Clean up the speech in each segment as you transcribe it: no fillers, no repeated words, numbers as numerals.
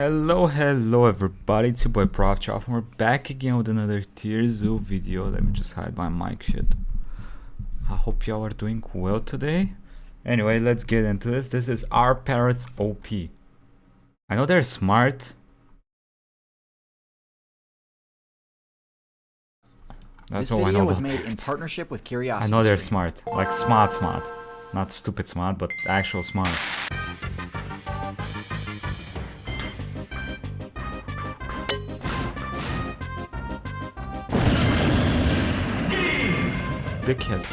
Hello everybody, it's your boy Proftrof and we're back again with another TierZoo video. Let me just hide my mic shit. I hope y'all are doing well today. Anyway, let's get into this. This is our Parrots OP. I know they're smart. This video was made in partnership with Curiosity. I know they're smart. Like smart. Not stupid smart, but actual smart. Dickhead.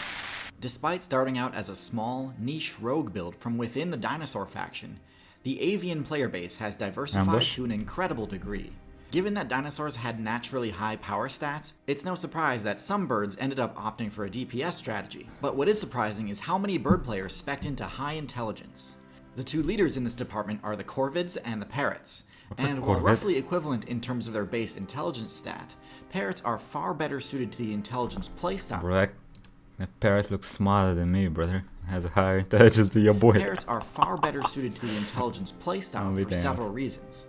Despite starting out as a small, niche rogue build from within the dinosaur faction, the avian player base has diversified to an incredible degree. Given that dinosaurs had naturally high power stats, it's no surprise that some birds ended up opting for a DPS strategy. But what is surprising is how many bird players spec'd into high intelligence. The two leaders in this department are the corvids and the parrots. And while roughly equivalent in terms of their base intelligence stat, parrots are far better suited to the intelligence playstyle. That parrot looks smarter than me, brother. Has a higher intelligence than your boy. Parrots are far better suited to the intelligence playstyle for several reasons.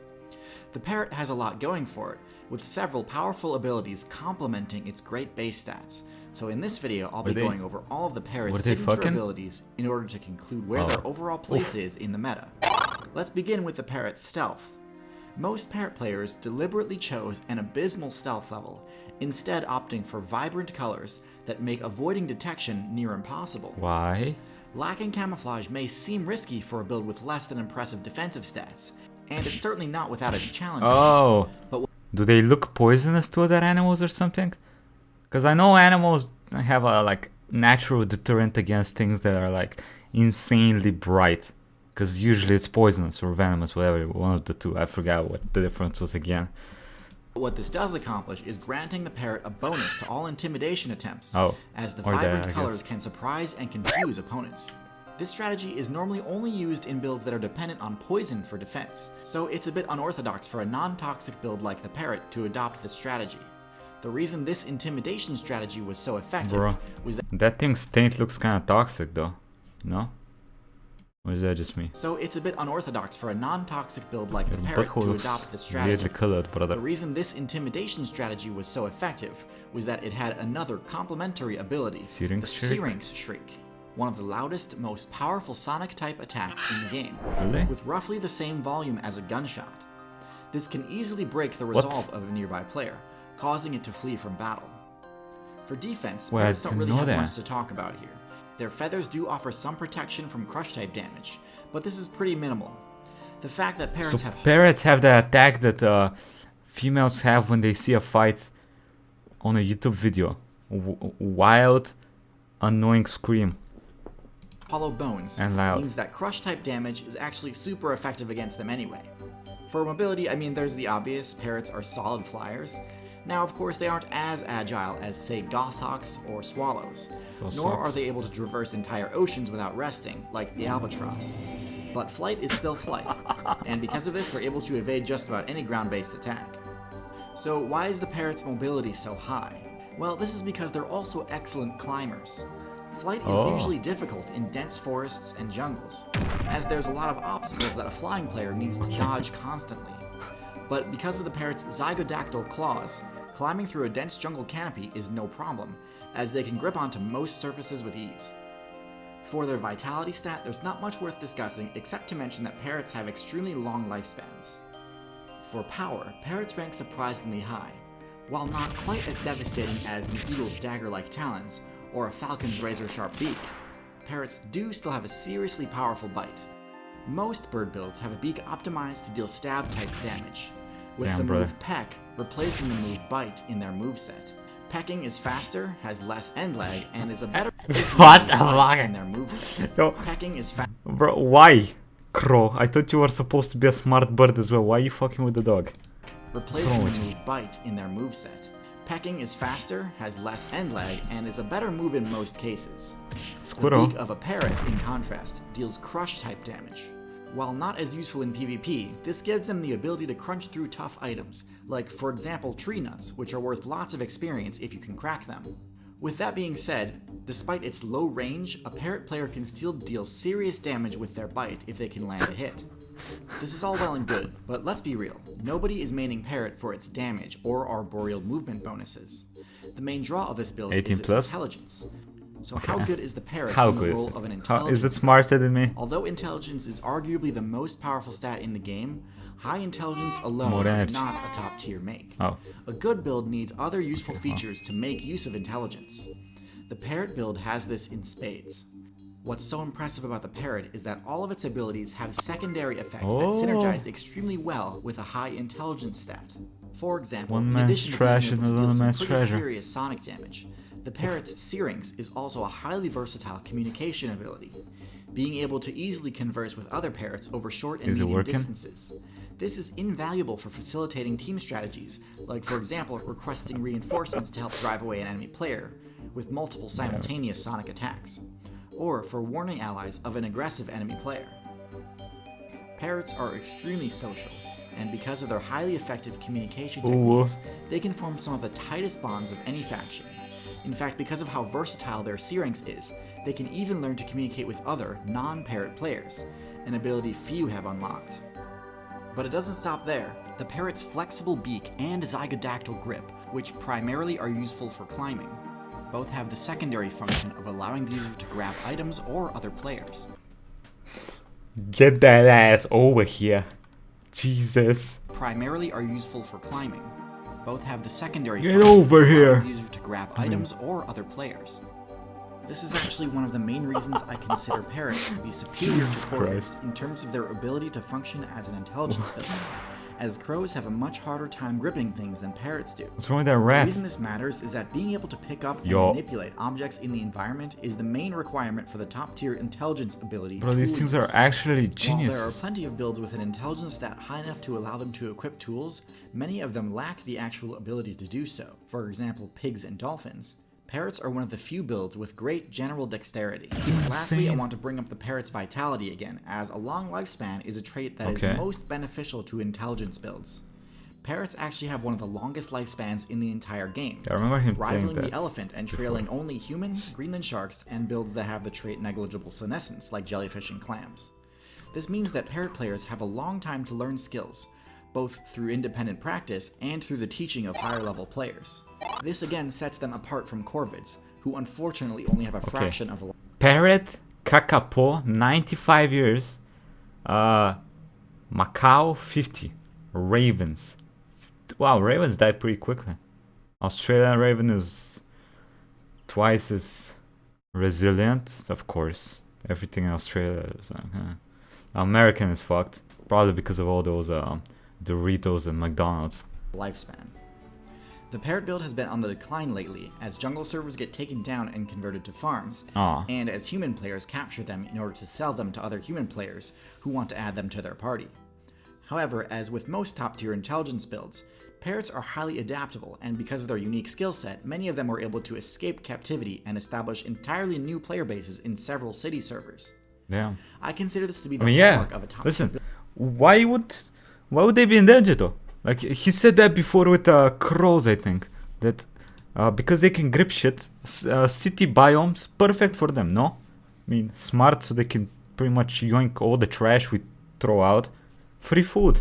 The parrot has a lot going for it, with several powerful abilities complementing its great base stats. So in this video, I'll be going over all of the parrot's signature abilities in order to conclude where their overall place is in the meta. Let's begin with the parrot's stealth. Most parrot players deliberately chose an abysmal stealth level, instead opting for vibrant colors that make avoiding detection near impossible. Why? Lacking camouflage may seem risky for a build with less than impressive defensive stats, and it's certainly not without its challenges. Oh, but do they look poisonous to other animals or something? Because I know animals have a natural deterrent against things that are insanely bright. Because usually it's poisonous or venomous, whatever, one of the two. I forgot what the difference was again. What this does accomplish is granting the parrot a bonus to all intimidation attempts, as the vibrant vibrant colors can surprise and confuse opponents. This strategy is normally only used in builds that are dependent on poison for defense, so it's a bit unorthodox for a non-toxic build like the parrot to adopt this strategy. The reason this intimidation strategy was so effective was that thing's taint looks kinda toxic though, no? Or is that just me? So it's a bit unorthodox for a non-toxic build like the parrot to adopt this strategy. The reason this intimidation strategy was so effective was that it had another complementary ability, the Syrinx Shriek, one of the loudest, most powerful sonic type attacks in the game, with roughly the same volume as a gunshot. This can easily break the resolve of a nearby player, causing it to flee from battle. For defense, parrots don't really have much to talk about here. Their feathers do offer some protection from crush-type damage, but this is pretty minimal. The fact that parrots have the attack that females have when they see a fight on a YouTube video. Wild, annoying scream. Hollow bones and loud. Means that crush-type damage is actually super effective against them anyway. For mobility, I mean, there's the obvious, parrots are solid flyers. Now, of course, they aren't as agile as, say, goshawks or swallows, nor are they able to traverse entire oceans without resting, like the albatross. But flight is still flight, and because of this, they're able to evade just about any ground-based attack. So why is the parrot's mobility so high? Well, this is because they're also excellent climbers. Flight is usually difficult in dense forests and jungles, as there's a lot of obstacles that a flying player needs to dodge constantly. But because of the parrot's zygodactyl claws, climbing through a dense jungle canopy is no problem, as they can grip onto most surfaces with ease. For their vitality stat, there's not much worth discussing except to mention that parrots have extremely long lifespans. For power, parrots rank surprisingly high. While not quite as devastating as an eagle's dagger-like talons or a falcon's razor-sharp beak, parrots do still have a seriously powerful bite. Most bird builds have a beak optimized to deal stab-type damage, with the move Peck replacing the move Bite in their moveset. Pecking is faster, has less end lag, and is a better what the fuck in their moveset. Pecking is Bro, why? Crow, I thought you were supposed to be a smart bird as well. Why are you fucking with the dog? Replacing the move Bite in their moveset. Pecking is faster, has less end lag, and is a better move in most cases. The beak of a parrot, in contrast, deals crush-type damage. While not as useful in PvP, this gives them the ability to crunch through tough items, like for example tree nuts, which are worth lots of experience if you can crack them. With that being said, despite its low range, a parrot player can still deal serious damage with their bite if they can land a hit. This is all well and good, but let's be real. Nobody is maining Parrot for its damage or arboreal movement bonuses. The main draw of this build 18 is its plus? intelligence. So how good is the Parrot How in the good is role it? of an How, intelligence? is it smarter than me? Although intelligence is arguably the most powerful stat in the game, high intelligence alone More is energy. not a top tier make. Oh. A good build needs other useful features to make use of intelligence. The Parrot build has this in spades. What's so impressive about the Parrot is that all of its abilities have secondary effects that synergize extremely well with a high intelligence stat. For example, One in man's addition to trash being and able to deal another some man's pretty treasure. serious sonic damage, the Parrot's Syrinx is also a highly versatile communication ability, being able to easily converse with other parrots over short and Is it medium working? distances. This is invaluable for facilitating team strategies, like for example requesting reinforcements to help drive away an enemy player, with multiple simultaneous sonic attacks, or for warning allies of an aggressive enemy player. Parrots are extremely social, and because of their highly effective communication techniques, they can form some of the tightest bonds of any faction. In fact, because of how versatile their Syrinx is, they can even learn to communicate with other, non-parrot players, an ability few have unlocked. But it doesn't stop there. The Parrot's flexible beak and zygodactyl grip, which primarily are useful for climbing, both have the secondary function of allowing the user to grab items or other players. Get that ass over here. Jesus. Primarily are useful for climbing. Both have the secondary Get function over of allowing here. the user to grab items or other players. This is actually one of the main reasons I consider Parrots to be superior Jesus to Corvids Christ. in terms of their ability to function as an intelligence build, as crows have a much harder time gripping things than parrots do. What's wrong with that The rat? reason this matters is that being able to pick up and Yo. manipulate objects in the environment is the main requirement for the top tier intelligence ability. Bro, these Tool things are Use. actually While there are genius. plenty of builds with an intelligence stat high enough to allow them to equip tools, many of them lack the actual ability to do so. For example, pigs and dolphins. Parrots are one of the few builds with great general dexterity. Lastly, I Insane. want to bring up the parrot's vitality again, as a long lifespan is a trait that is Okay. most beneficial to intelligence builds. Parrots actually have one of the longest lifespans in the entire game, I remember him saying rivaling that. the elephant and trailing only humans, Greenland sharks, and builds that have the trait negligible senescence, like jellyfish and clams. This means that parrot players have a long time to learn skills, both through independent practice and through the teaching of higher level players. This again sets them apart from corvids, who unfortunately only have a fraction of a Parrot, Kakapo, 95 years. Macau, 50. Ravens. Wow, ravens die pretty quickly. Australian raven is twice as resilient, of course. Everything in Australia is American is fucked. Probably because of all those Doritos and McDonald's. lifespan. The parrot build has been on the decline lately, as jungle servers get taken down and converted to farms, Aw. and as human players capture them in order to sell them to other human players who want to add them to their party. However, as with most top-tier intelligence builds, parrots are highly adaptable, and because of their unique skill set, many of them were able to escape captivity and establish entirely new player bases in several city servers. Yeah. I consider this to be the I mean, yeah. hallmark of a top-tier Listen, build. why would they be in danger though? Like he said that before with crows, I think that because they can grip shit, city biomes perfect for them. No, I mean smart, so they can pretty much yoink all the trash we throw out. Free food.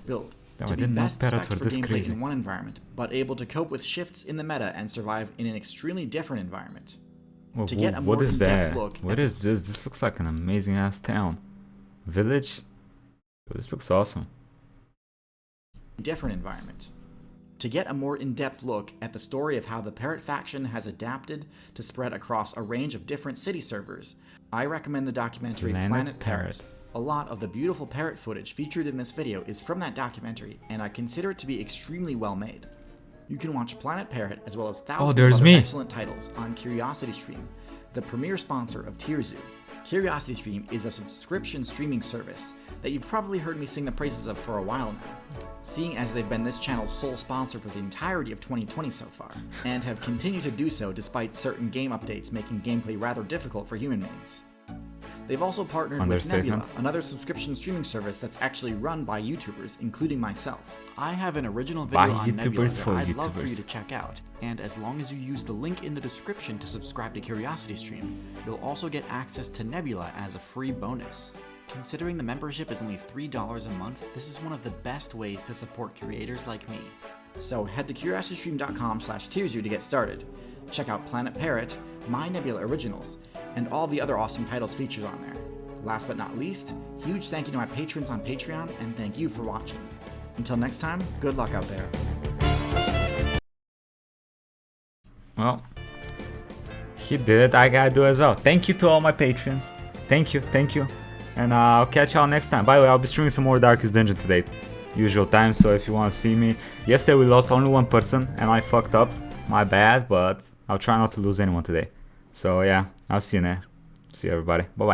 build Damn, to I be didn't know best parrots spec were for this gameplay crazy. in one environment, but able to cope with shifts in the meta and survive in an extremely different environment. Whoa, To get a what more is in-depth that? look What at is this? This looks like an amazing ass town. Village? This looks awesome. different environment. To get a more in-depth look at the story of how the Parrot faction has adapted to spread across a range of different city servers, I recommend the documentary Planet Parrot. A lot of the beautiful parrot footage featured in this video is from that documentary, and I consider it to be extremely well made. You can watch Planet Parrot as well as thousands there's of other me. excellent titles on CuriosityStream, the premier sponsor of TierZoo. CuriosityStream is a subscription streaming service that you've probably heard me sing the praises of for a while now, seeing as they've been this channel's sole sponsor for the entirety of 2020 so far, and have continued to do so despite certain game updates making gameplay rather difficult for human mains. They've also partnered with Understatement. Nebula, another subscription streaming service that's actually run by YouTubers, including myself. I have an original video By on Nebula YouTubers that for I'd love for you YouTubers. to check out, and as long as you use the link in the description to subscribe to CuriosityStream, you'll also get access to Nebula as a free bonus. Considering the membership is only $3 a month, this is one of the best ways to support creators like me. So head to curiositystream.com/TierZoo to get started. Check out Planet Parrot, My Nebula Originals, and all the other awesome titles featured on there. Last but not least, huge thank you to my patrons on Patreon, and thank you for watching. Until next time, good luck out there. Well, he did it, I gotta do as well. Thank you to all my patrons. Thank you. And I'll catch y'all next time. By the way, I'll be streaming some more Darkest Dungeon today. Usual time, so if you want to see me. Yesterday we lost only one person and I fucked up. My bad, but I'll try not to lose anyone today. So yeah, I'll see you there. See you everybody. Bye bye.